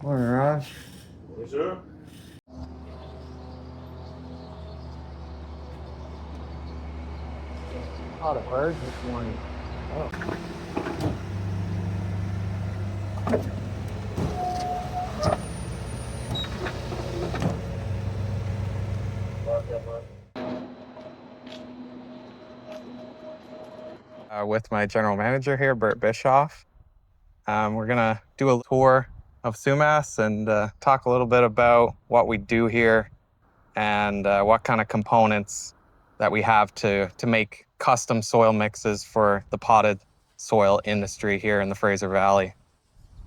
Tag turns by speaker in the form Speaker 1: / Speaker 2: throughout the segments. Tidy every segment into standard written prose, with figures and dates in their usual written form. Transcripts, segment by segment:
Speaker 1: Morning, Raj.
Speaker 2: Yes, sir.
Speaker 1: A lot of birds this morning. Oh. With my general manager here, Bert Bischoff. We're gonna do a tour of Sumas and talk a little bit about what we do here and what kind of components that we have to make custom soil mixes for the potted soil industry here in the Fraser Valley.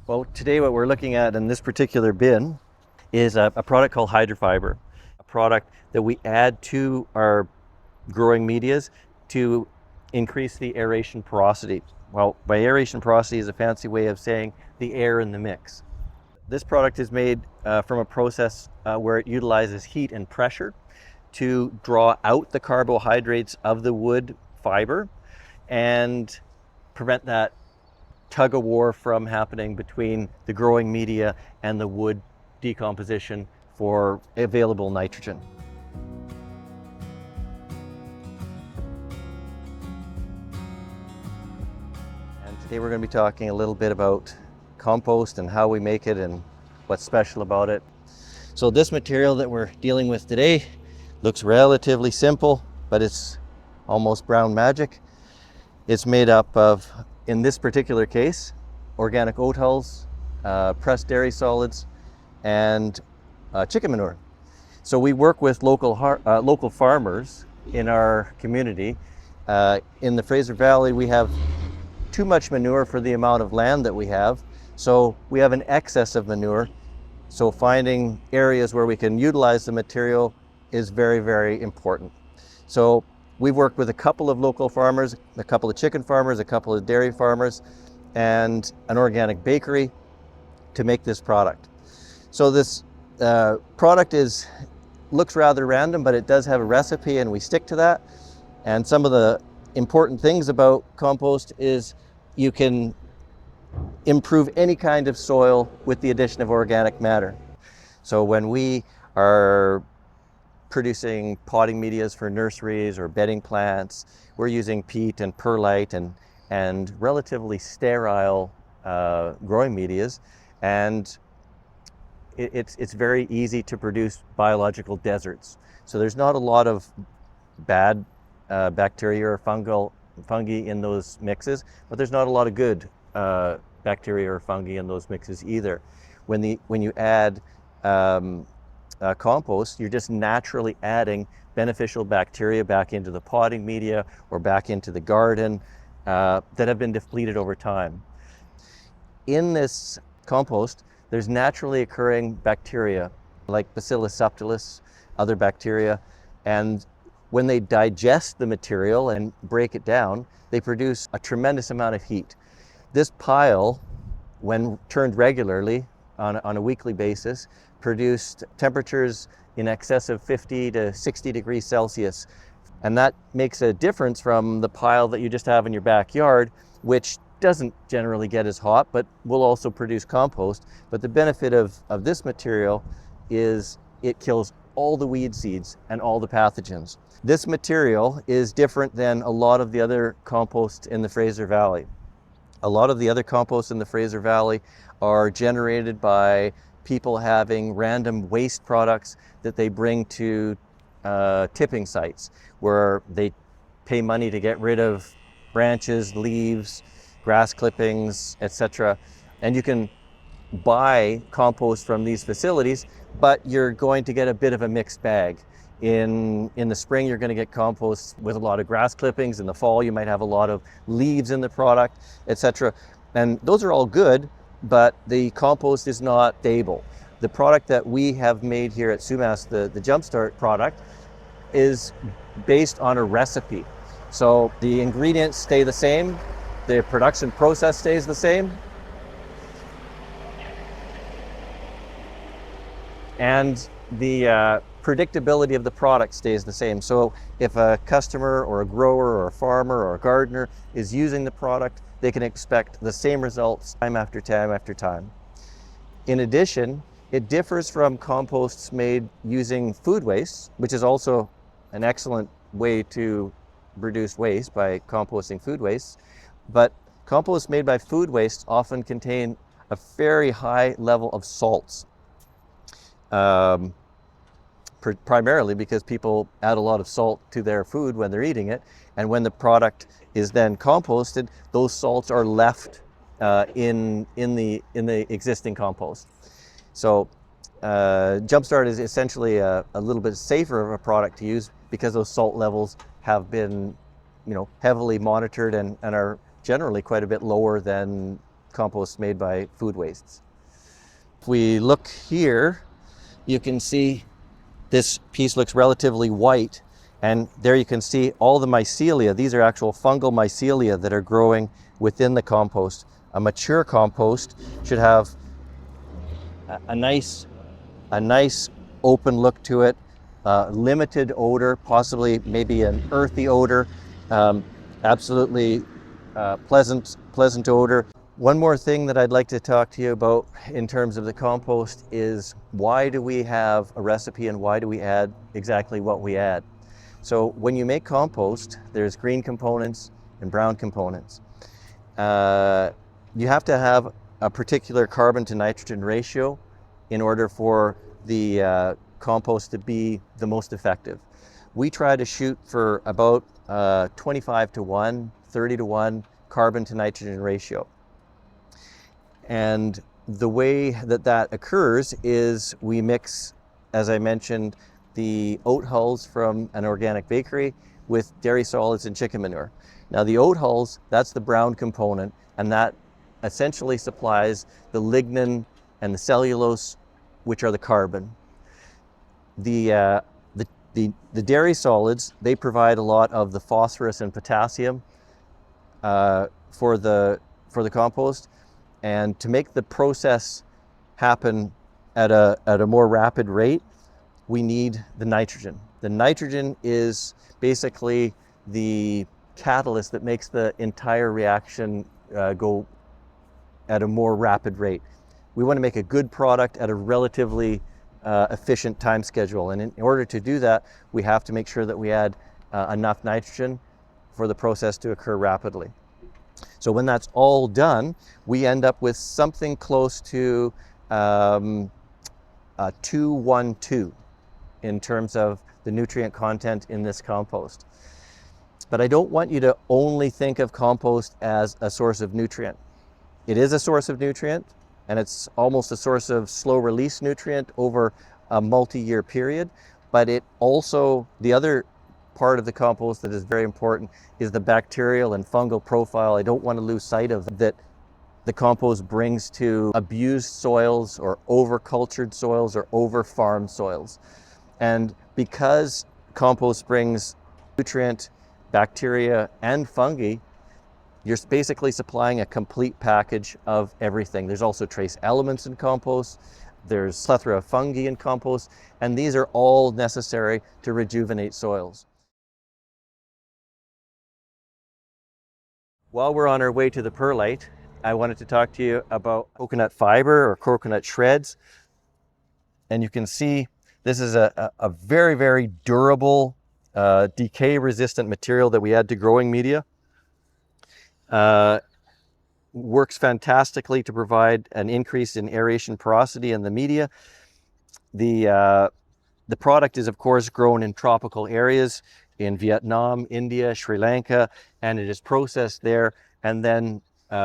Speaker 3: Well, today what we're looking at in this particular bin is a product called Hydrafiber, a product that we add to our growing medias to increase the aeration porosity. Well, by aeration porosity is a fancy way of saying the air in the mix. This product is made from a process where it utilizes heat and pressure to draw out the carbohydrates of the wood fiber and prevent that tug of war from happening between the growing media and the wood decomposition for available nitrogen. And today we're going to be talking a little bit about compost and how we make it and what's special about it. So this material that we're dealing with today looks relatively simple, but it's almost brown magic. It's made up of, in this particular case, organic oat hulls, pressed dairy solids, and chicken manure. So we work with local farmers in our community. In the Fraser Valley, we have too much manure for the amount of land that we have. So we have an excess of manure. So finding areas where we can utilize the material is very, very important. So we've worked with a couple of local farmers, a couple of chicken farmers, a couple of dairy farmers, and an organic bakery to make this product. So this product looks rather random, but it does have a recipe and we stick to that. And some of the important things about compost is you can improve any kind of soil with the addition of organic matter. So when we are producing potting medias for nurseries or bedding plants, we're using peat and perlite and relatively sterile growing medias, and it's very easy to produce biological deserts. So there's not a lot of bad bacteria or fungi in those mixes, but there's not a lot of good bacteria or fungi in those mixes either. When you add compost, you're just naturally adding beneficial bacteria back into the potting media or back into the garden that have been depleted over time. In this compost, there's naturally occurring bacteria like Bacillus subtilis, other bacteria, and when they digest the material and break it down, they produce a tremendous amount of heat. This pile, when turned regularly on a weekly basis, produced temperatures in excess of 50 to 60 degrees Celsius. And that makes a difference from the pile that you just have in your backyard, which doesn't generally get as hot, but will also produce compost. But the benefit of this material is it kills all the weed seeds and all the pathogens. This material is different than a lot of the other compost in the Fraser Valley. A lot of the other composts in the Fraser Valley are generated by people having random waste products that they bring to tipping sites where they pay money to get rid of branches, leaves, grass clippings, etc. And you can buy compost from these facilities, but you're going to get a bit of a mixed bag. In the spring, you're going to get compost with a lot of grass clippings. In the fall, you might have a lot of leaves in the product, etc. And those are all good, but the compost is not stable. The product that we have made here at Sumas, the Jumpstart product, is based on a recipe. So the ingredients stay the same, the production process stays the same, and the predictability of the product stays the same. So if a customer or a grower or a farmer or a gardener is using the product, they can expect the same results time after time after time. In addition, it differs from composts made using food waste, which is also an excellent way to reduce waste by composting food waste. But composts made by food waste often contain a very high level of salts, primarily because people add a lot of salt to their food when they're eating it. And when the product is then composted, those salts are left in the existing compost. So Jumpstart is essentially a little bit safer of a product to use because those salt levels have been, heavily monitored and are generally quite a bit lower than composts made by food wastes. If we look here, you can see this piece looks relatively white, and there you can see all the mycelia. These are actual fungal mycelia that are growing within the compost. A mature compost should have a nice open look to it, limited odor, possibly maybe an earthy odor, absolutely pleasant odor. One more thing that I'd like to talk to you about in terms of the compost is why do we have a recipe and why do we add exactly what we add? So when you make compost, there's green components and brown components. You have to have a particular carbon to nitrogen ratio in order for the compost to be the most effective. We try to shoot for about 25 to 1, 30 to 1 carbon to nitrogen ratio. And the way that occurs is we mix, as I mentioned, the oat hulls from an organic bakery with dairy solids and chicken manure. Now the oat hulls, that's the brown component, and that essentially supplies the lignin and the cellulose, which are the carbon. The dairy solids, they provide a lot of the phosphorus and potassium for the compost. And to make the process happen at a more rapid rate, we need the nitrogen. The nitrogen is basically the catalyst that makes the entire reaction go at a more rapid rate. We want to make a good product at a relatively efficient time schedule. And in order to do that, we have to make sure that we add enough nitrogen for the process to occur rapidly. So when that's all done, we end up with something close to 2-1-2 in terms of the nutrient content in this compost. But I don't want you to only think of compost as a source of nutrient. It is a source of nutrient, and it's almost a source of slow release nutrient over a multi-year period. But it also, the other part of the compost that is very important is the bacterial and fungal profile. I don't want to lose sight of that the compost brings to abused soils or over-cultured soils or over-farmed soils. And because compost brings nutrient, bacteria, and fungi, you're basically supplying a complete package of everything. There's also trace elements in compost. There's a plethora of fungi in compost, and these are all necessary to rejuvenate soils. While we're on our way to the perlite, I wanted to talk to you about coconut fiber or coconut shreds. And you can see this is a very, very durable, decay-resistant material that we add to growing media. Works fantastically to provide an increase in aeration porosity in the media. The product is, of course, grown in tropical areas in Vietnam, India, Sri Lanka, and it is processed there and then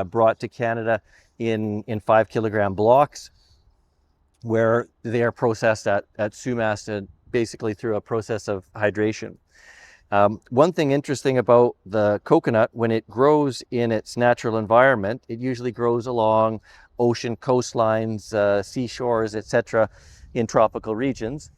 Speaker 3: brought to Canada in 5 kilogram blocks, where they are processed at Sumas basically through a process of hydration. One thing interesting about the coconut, when it grows in its natural environment, it usually grows along ocean coastlines, seashores, etc., in tropical regions.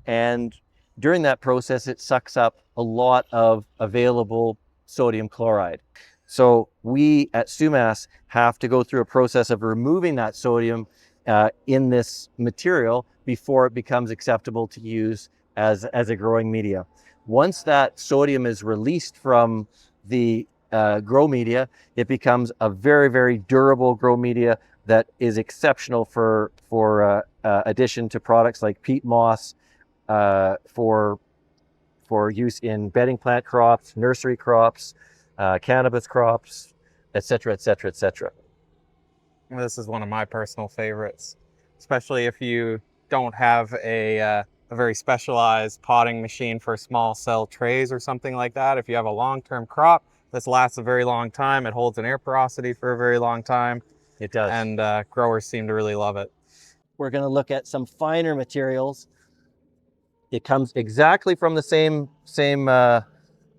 Speaker 3: And during that process, it sucks up a lot of available sodium chloride. So we at Sumas have to go through a process of removing that sodium in this material before it becomes acceptable to use as a growing media. Once that sodium is released from the grow media, it becomes a very, very durable grow media that is exceptional for addition to products like peat moss, for use in bedding plant crops, nursery crops, cannabis crops, etc., etc., etc.
Speaker 1: This is one of my personal favorites, especially if you don't have a very specialized potting machine for small cell trays or something like that. If you have a long-term crop, this lasts a very long time. It holds an air porosity for a very long time.
Speaker 3: It does.
Speaker 1: And growers seem to really love it.
Speaker 3: We're going to look at some finer materials. It comes exactly from the same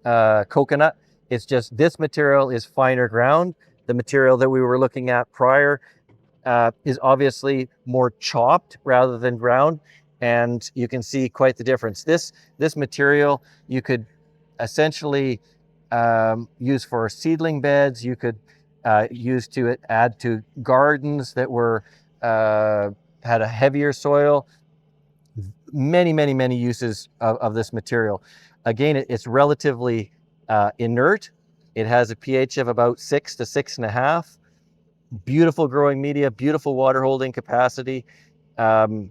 Speaker 3: coconut. It's just this material is finer ground. The material that we were looking at prior is obviously more chopped rather than ground, and you can see quite the difference. This material you could essentially use for seedling beds. You could use to add to gardens that were had a heavier soil. Many uses of this material. Again, it's relatively inert. It has a pH of about 6 to 6.5. Beautiful growing media, beautiful water holding capacity, and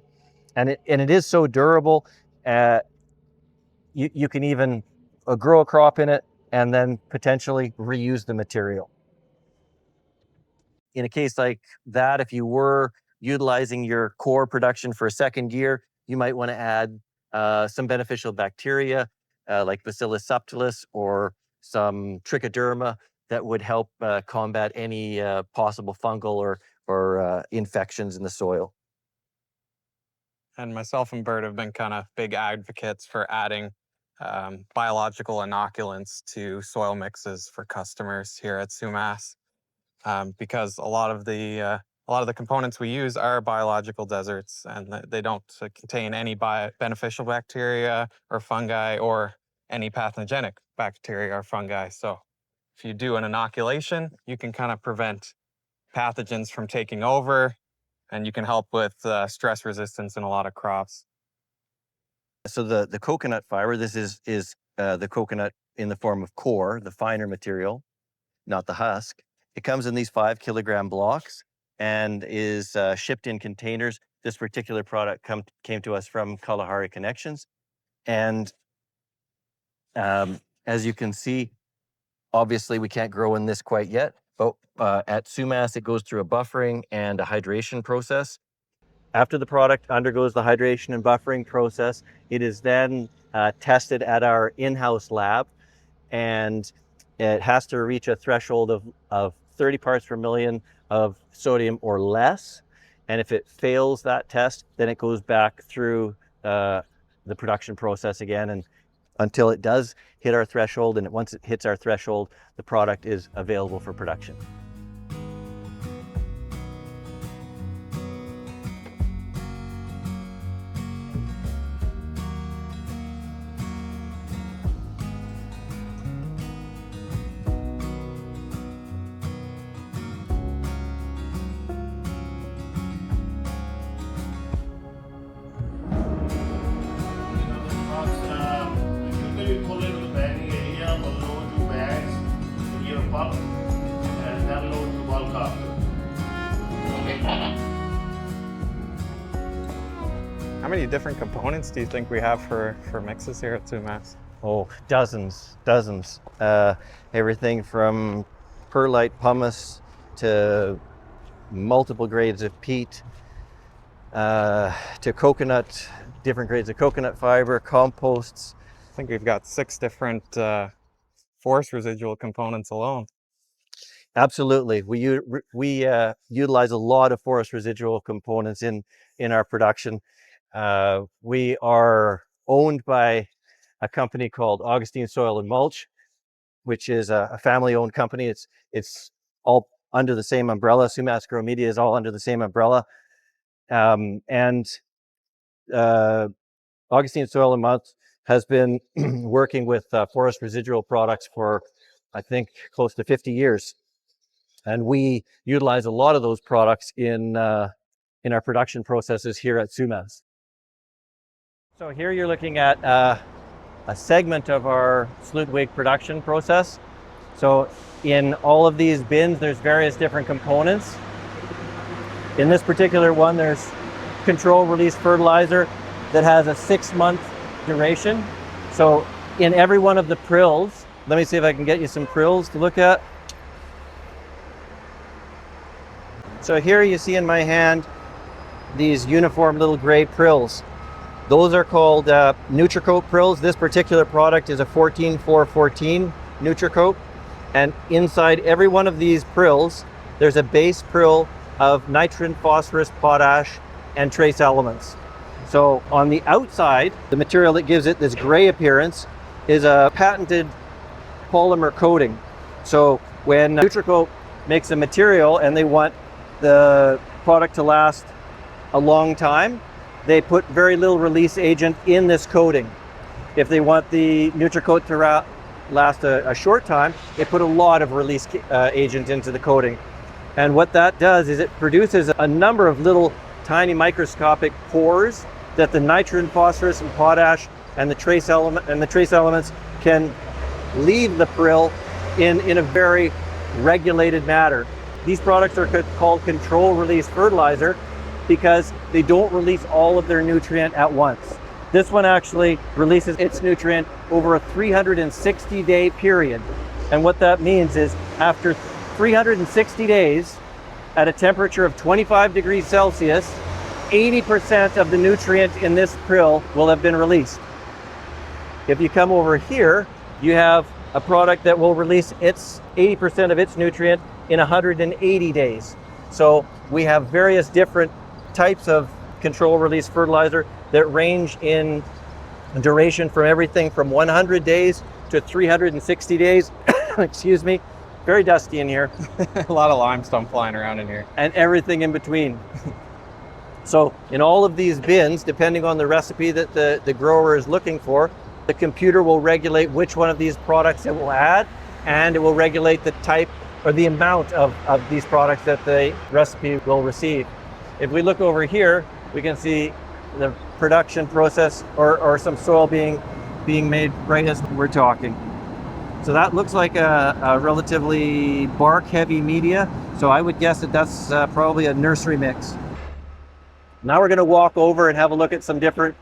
Speaker 3: it is so durable. You can even grow a crop in it and then potentially reuse the material. In a case like that, if you were utilizing your core production for a second year, you might want to add some beneficial bacteria like Bacillus subtilis or some trichoderma that would help combat any possible fungal or infections in the soil.
Speaker 1: And myself and Bert have been kind of big advocates for adding biological inoculants to soil mixes for customers here at Sumas, because a lot of the components we use are biological deserts, and they don't contain any beneficial bacteria or fungi or any pathogenic bacteria or fungi. So if you do an inoculation, you can kind of prevent pathogens from taking over, and you can help with stress resistance in a lot of crops.
Speaker 3: So the coconut fiber, this is the coconut in the form of core, the finer material, not the husk. It comes in these 5 kilogram blocks and is shipped in containers. This particular product came to us from Kalahari Connections. And as you can see, obviously we can't grow in this quite yet, but at Sumas it goes through a buffering and a hydration process. After the product undergoes the hydration and buffering process, it is then tested at our in-house lab, and it has to reach a threshold of 30 parts per million of sodium or less. And if it fails that test, then it goes back through the production process again, and until it does hit our threshold. And once it hits our threshold, the product is available for production.
Speaker 1: How many different components do you think we have for mixes here at Sumas?
Speaker 3: Oh, dozens. Everything from perlite pumice to multiple grades of peat, to coconut, different grades of coconut fiber, composts.
Speaker 1: I think we've got 6 different forest residual components alone.
Speaker 3: Absolutely. We utilize a lot of forest residual components in our production. We are owned by a company called Augustine Soil and Mulch, which is a family-owned company. It's all under the same umbrella. Sumas Gro Media is all under the same umbrella. And Augustine Soil and Mulch has been working with forest residual products for, I think, close to 50 years. And we utilize a lot of those products in our production processes here at Sumas. So here you're looking at a segment of our Slutwig production process. So in all of these bins, there's various different components. In this particular one, there's control release fertilizer that has a 6-month duration. So in every one of the prills, let me see if I can get you some prills to look at. So here you see in my hand these uniform little gray prills. Those are called NutriCoat prills. This particular product is a 14-4-14 NutriCoat. And inside every one of these prills, there's a base prill of nitrogen, phosphorus, potash, and trace elements. So on the outside, the material that gives it this gray appearance is a patented polymer coating. So when NutriCoat makes a material and they want the product to last a long time, they put very little release agent in this coating. If they want the NutriCoat to last a short time, they put a lot of release agent into the coating. And what that does is it produces a number of little tiny microscopic pores that the nitrogen, phosphorus, and potash and the trace elements can leave the prill in a very regulated manner. These products are called control release fertilizer because they don't release all of their nutrient at once. This one actually releases its nutrient over a 360-day period. And what that means is after 360 days at a temperature of 25 degrees Celsius, 80% of the nutrient in this prill will have been released. If you come over here, you have a product that will release its 80% of its nutrient in 180 days. So we have various different types of control release fertilizer that range in duration from everything from 100 days to 360 days. Excuse me, very dusty in here.
Speaker 1: A lot of limestone flying around in here.
Speaker 3: And everything in between. So in all of these bins, depending on the recipe that the grower is looking for, the computer will regulate which one of these products it will add, and it will regulate the type or the amount of these products that the recipe will receive. If we look over here, we can see the production process or some soil being made right as we're talking. So that looks like a relatively bark heavy media. So I would guess that that's probably a nursery mix. Now we're going to walk over and have a look at some different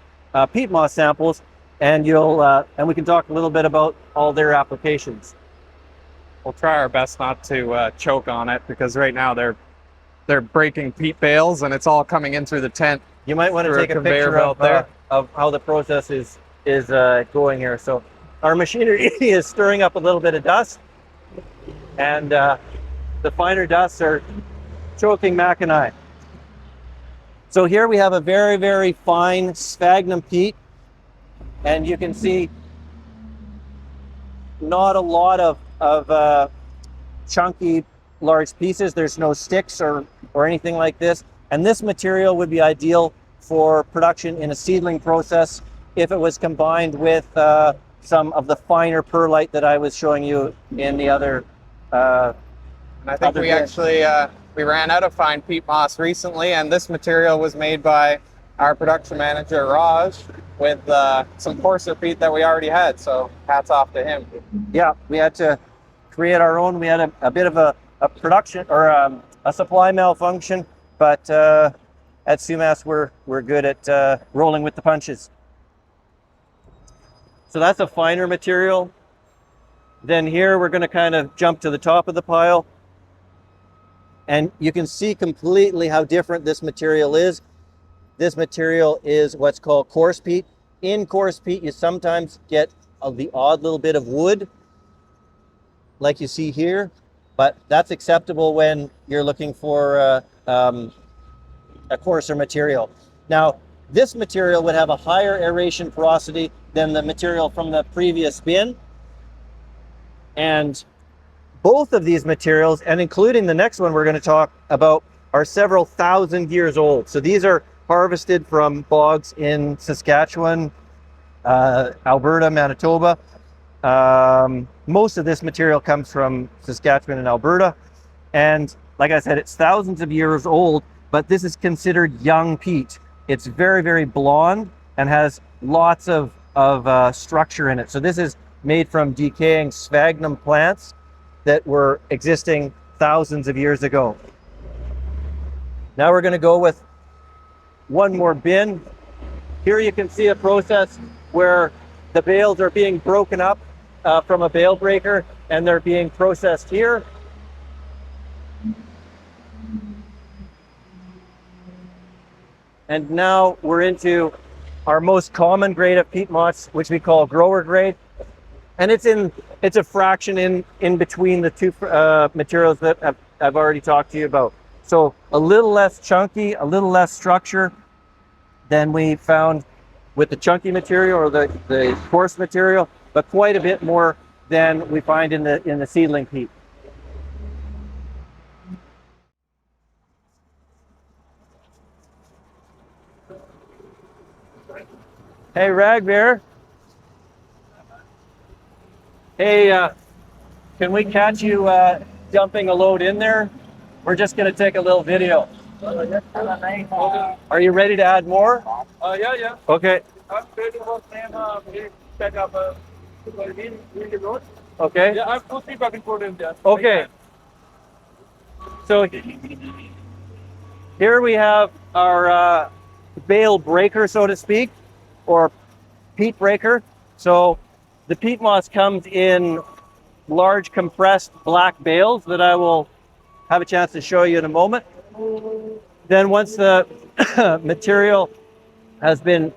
Speaker 3: peat moss samples, and we can talk a little bit about all their applications.
Speaker 1: We'll try our best not to choke on it because right now they're breaking peat bales and it's all coming in through the tent.
Speaker 3: You might want to take a picture of how the process is going here. So our machinery is stirring up a little bit of dust, and the finer dusts are choking Mac and I. So here we have a very, very fine sphagnum peat, and you can see not a lot of chunky large pieces. There's no sticks or anything like this. And this material would be ideal for production in a seedling process if it was combined with some of the finer perlite that I was showing you in the other.
Speaker 1: And I think we actually we ran out of fine peat moss recently, and this material was made by our production manager Raj with some coarser peat that we already had. So hats off to him.
Speaker 3: Yeah, we had to create our own. We had a bit of a production or a supply malfunction, but at Sumas we're good at rolling with the punches. So that's a finer material. Then here we're going to kind of jump to the top of the pile, and you can see completely how different this material is. This material is what's called coarse peat. In coarse peat, you sometimes get the odd little bit of wood, like you see here, but that's acceptable when you're looking for a coarser material. Now, this material would have a higher aeration porosity than the material from the previous bin. And both of these materials, and including the next one we're going to talk about, are several thousand years old. So these are harvested from bogs in Saskatchewan, Alberta, Manitoba. Most of this material comes from Saskatchewan and Alberta. And like I said, it's thousands of years old, but this is considered young peat. It's very, very blonde and has lots of structure in it. So this is made from decaying sphagnum plants that were existing thousands of years ago. Now we're going to go with one more bin. Here you can see a process where the bales are being broken up from a bale breaker, and they're being processed here. And now we're into our most common grade of peat moss, which we call grower grade. And it's a fraction in between the two materials that I've already talked to you about. So a little less chunky, a little less structure than we found with the chunky material or the coarse material, but quite a bit more than we find in the seedling peat. Hey, Ragbear. Hey, can we catch you dumping a load in there? We're just going to take a little video. Are you ready to add more?
Speaker 2: Yeah.
Speaker 3: Okay.
Speaker 2: I'm ready to set up a road.
Speaker 3: Okay.
Speaker 2: Yeah, I have 2-3 back and forth in there.
Speaker 3: Okay. So here we have our bale breaker, so to speak, or peat breaker. So the peat moss comes in large compressed black bales that I will have a chance to show you in a moment. Then once the material has been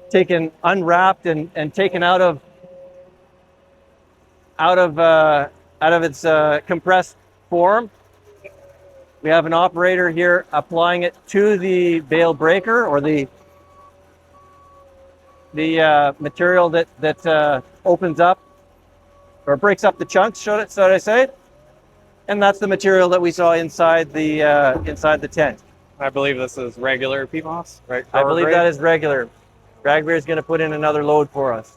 Speaker 3: taken, unwrapped and taken out of its compressed form, we have an operator here applying it to the bale breaker, or the material that opens up or breaks up the chunks, so I say. And that's the material that we saw inside the tent.
Speaker 1: I believe this is regular peat moss, right?
Speaker 3: I believe that is regular. Ragbear is going to put in another load for us.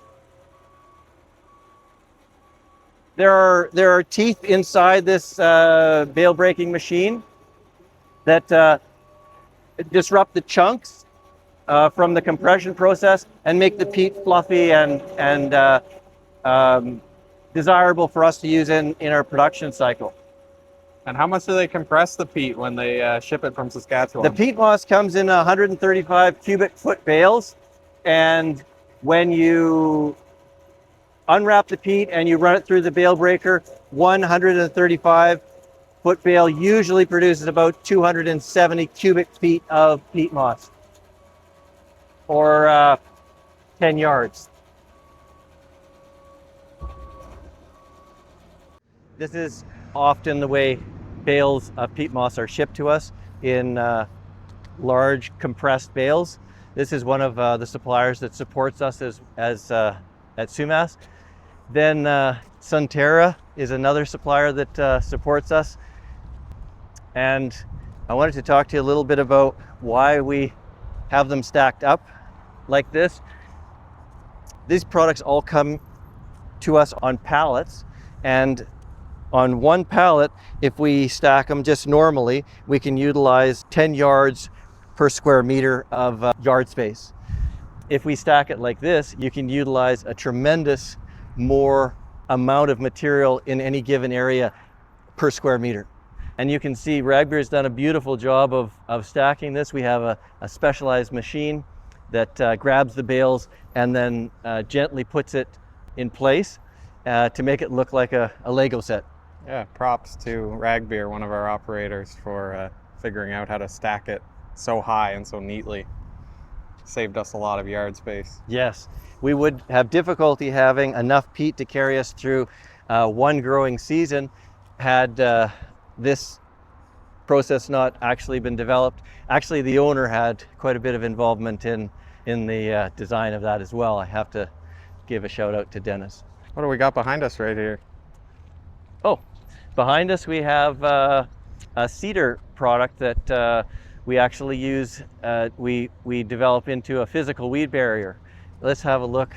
Speaker 3: There are teeth inside this bale breaking machine that disrupt the chunks from the compression process and make the peat fluffy and desirable for us to use in our production cycle.
Speaker 1: And how much do they compress the peat when they ship it from Saskatchewan?
Speaker 3: The peat moss comes in 135 cubic foot bales, and when you unwrap the peat and you run it through the bale breaker, 135 foot bale usually produces about 270 cubic feet of peat moss, or 10 yards. This is often the way bales of peat moss are shipped to us, in large compressed bales. This is one of the suppliers that supports us at Sumas. Then Sunterra is another supplier that supports us. And I wanted to talk to you a little bit about why we have them stacked up like this. These products all come to us on pallets, and on one pallet, if we stack them just normally, we can utilize 10 yards per square meter of yard space. If we stack it like this, you can utilize a tremendous more amount of material in any given area per square meter. And you can see Ragbear's done a beautiful job of stacking this. We have a specialized machine that grabs the bales and then gently puts it in place to make it look like a Lego set.
Speaker 1: Yeah, props to Ragbear, one of our operators, for figuring out how to stack it so high and so neatly. Saved us a lot of yard space.
Speaker 3: Yes, we would have difficulty having enough peat to carry us through one growing season had this process not actually been developed. Actually, the owner had quite a bit of involvement in the design of that as well. I have to give a shout out to Dennis.
Speaker 1: What do we got behind us right here?
Speaker 3: Oh, behind us we have a cedar product that we actually use, we develop into a physical weed barrier. Let's have a look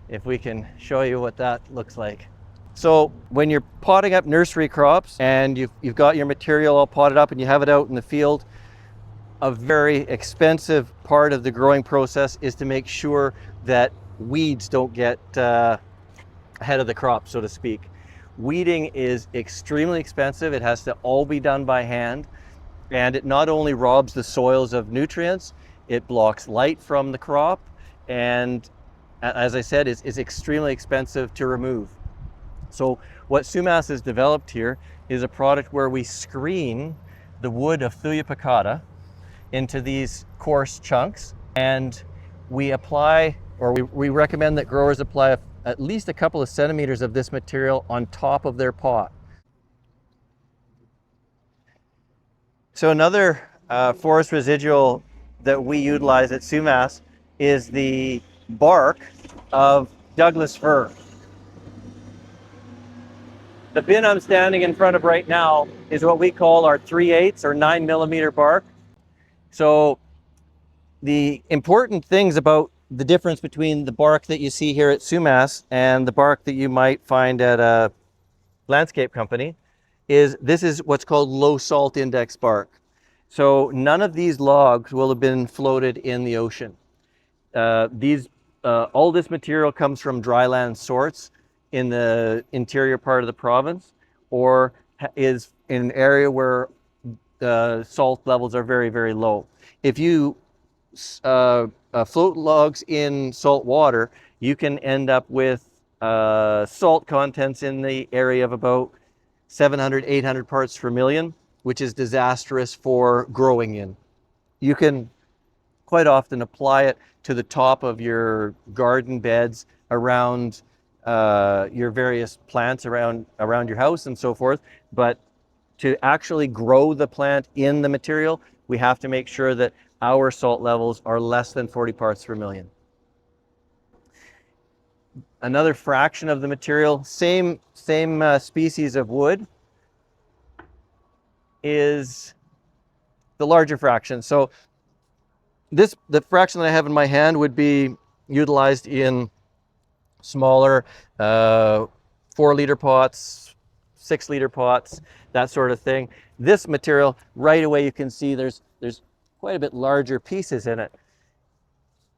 Speaker 3: if we can show you what that looks like. So when you're potting up nursery crops and you've got your material all potted up and you have it out in the field, a very expensive part of the growing process is to make sure that weeds don't get ahead of the crop, so to speak. Weeding is extremely expensive. It has to all be done by hand. And it not only robs the soils of nutrients, it blocks light from the crop, and as I said, is extremely expensive to remove. So what Sumas has developed here is a product where we screen the wood of Thuja plicata into these coarse chunks, and we apply, or we recommend that growers apply at least a couple of centimeters of this material on top of their pot. So another forest residual that we utilize at Sumas is the bark of Douglas fir. The bin I'm standing in front of right now is what we call our 3/8 or 9mm bark. So the important things about the difference between the bark that you see here at Sumas and the bark that you might find at a landscape company is this is what's called low salt index bark. So none of these logs will have been floated in the ocean. All this material comes from dryland sorts in the interior part of the province, or is in an area where salt levels are very, very low. If you float logs in salt water, you can end up with salt contents in the area of about 700, 800 parts per million, which is disastrous for growing in. You can quite often apply it to the top of your garden beds around your various plants around your house and so forth. But to actually grow the plant in the material, we have to make sure that our salt levels are less than 40 parts per million. Another fraction of the material, same species of wood, is the larger fraction. So the fraction that I have in my hand would be utilized in smaller 4-liter pots, 6-liter pots, that sort of thing. This material, right away you can see there's quite a bit larger pieces in it.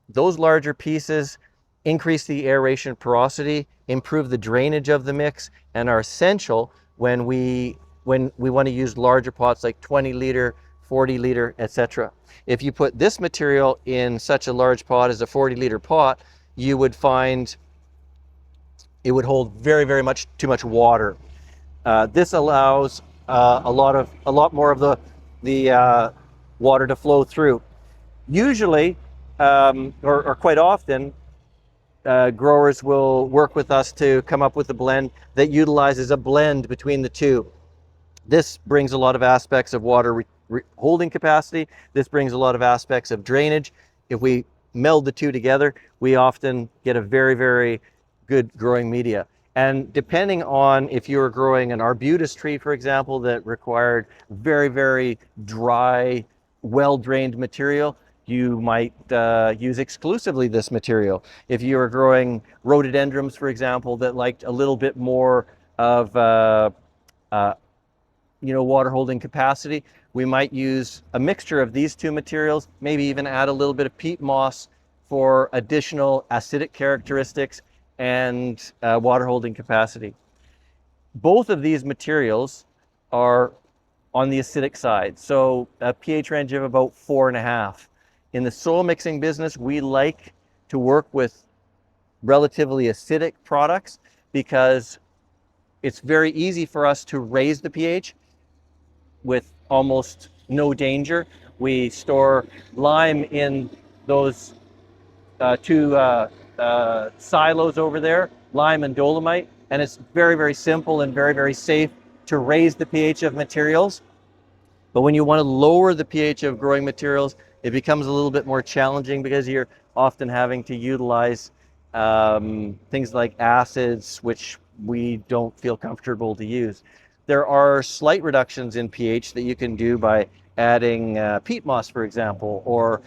Speaker 3: Those larger pieces increase the aeration porosity, improve the drainage of the mix, and are essential when we want to use larger pots like 20-liter, 40-liter, etc. If you put this material in such a large pot as a 40-liter pot, you would find it would hold very, very much too much water. This allows a lot more of the water to flow through. Usually, or quite often, growers will work with us to come up with a blend that utilizes a blend between the two. This brings a lot of aspects of water holding capacity. This brings a lot of aspects of drainage. If we meld the two together, we often get a very, very good growing media. And depending on if you were growing an arbutus tree, for example, that required very, very dry, well-drained material, you might use exclusively this material. If you were growing rhododendrons, for example, that liked a little bit more of water holding capacity, we might use a mixture of these two materials, maybe even add a little bit of peat moss for additional acidic characteristics and water holding capacity. Both of these materials are on the acidic side, so a pH range of about 4.5. In the soil mixing business, we like to work with relatively acidic products because it's very easy for us to raise the pH with almost no danger. We store lime in those two silos over there, lime and dolomite, and it's very, very simple and very, very safe to raise the pH of materials. But when you want to lower the pH of growing materials, it becomes a little bit more challenging because you're often having to utilize things like acids, which we don't feel comfortable to use. There are slight reductions in pH that you can do by adding peat moss, for example, or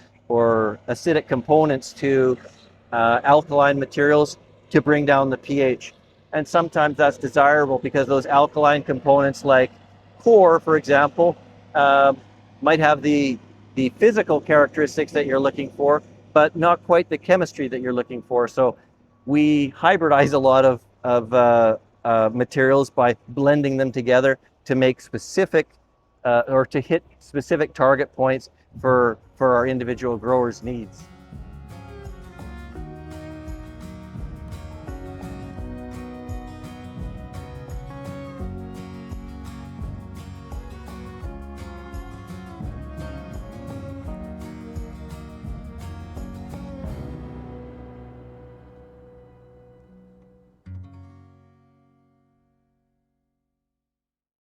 Speaker 3: acidic components to alkaline materials to bring down the pH. And sometimes that's desirable because those alkaline components like coir, for example, might have the physical characteristics that you're looking for, but not quite the chemistry that you're looking for. So we hybridize a lot of materials by blending them together to make specific or to hit specific target points for our individual growers' needs.